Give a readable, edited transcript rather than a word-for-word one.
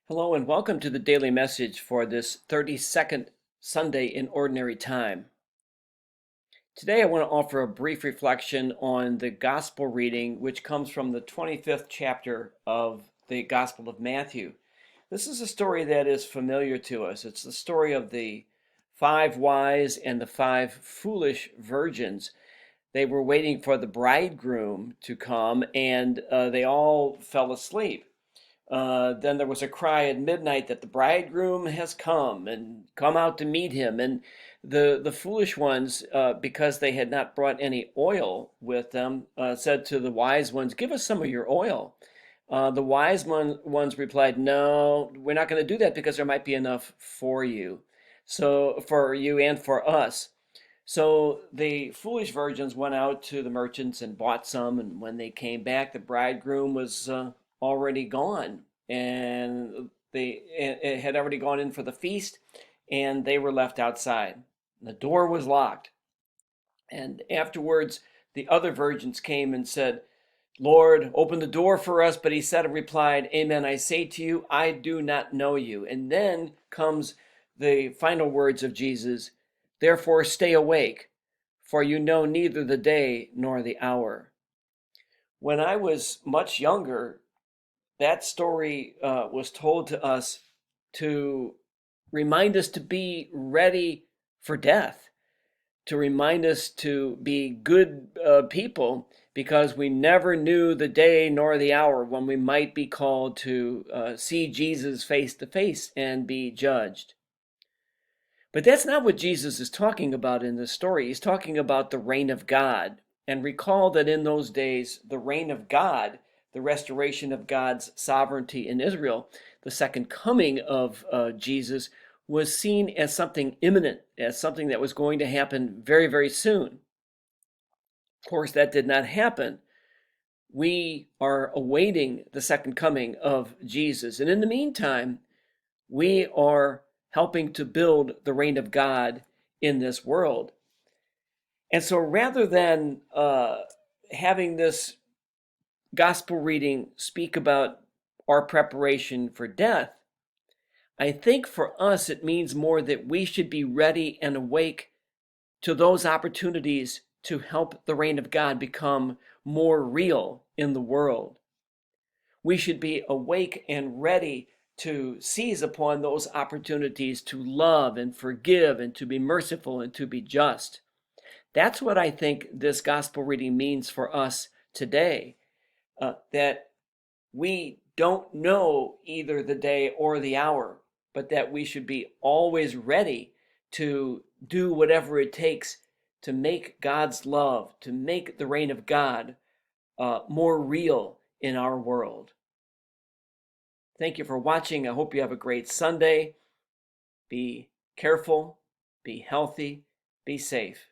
Hello and welcome to the daily message for this 32nd Sunday in Ordinary Time. Today I want to offer a brief reflection on the gospel reading, which comes from the 25th chapter of the Gospel of Matthew. This is a story that is familiar to us. It's the story of the 5 wise and the 5 foolish virgins. They were waiting for the bridegroom to come, and they all fell asleep. Then there was a cry at midnight that the bridegroom has come and come out to meet him. And the foolish ones, because they had not brought any oil with them, said to the wise ones, "Give us some of your oil." The ones replied, "No, we're not going to do that because there might be enough for you. So for you and for us." So the foolish virgins went out to the merchants and bought some, and when they came back, the bridegroom was already gone, and it had already gone in for the feast, and they were left outside. The door was locked, and afterwards the other virgins came and said, "Lord, open the door for us." But he said and replied, "Amen, I say to you, I do not know you." And then comes the final words of Jesus, "Therefore stay awake, for you know neither the day nor the hour." When I was much younger, that story was told to us to remind us to be ready for death, to remind us to be good people, because we never knew the day nor the hour when we might be called to see Jesus face to face and be judged. But that's not what Jesus is talking about in this story. He's talking about the reign of God. And recall that in those days, the reign of God, the restoration of God's sovereignty in Israel, the second coming of Jesus, was seen as something imminent, as something that was going to happen very, very soon. Of course, that did not happen. We are awaiting the second coming of Jesus. And in the meantime, we are helping to build the reign of God in this world. And so rather than having this gospel reading speak about our preparation for death, I think for us it means more that we should be ready and awake to those opportunities to help the reign of God become more real in the world. We should be awake and ready to seize upon those opportunities to love and forgive and to be merciful and to be just. That's what I think this gospel reading means for us today, that we don't know either the day or the hour, but that we should be always ready to do whatever it takes to make God's love, to make the reign of God more real in our world. Thank you for watching. I hope you have a great Sunday. Be careful, be healthy, be safe.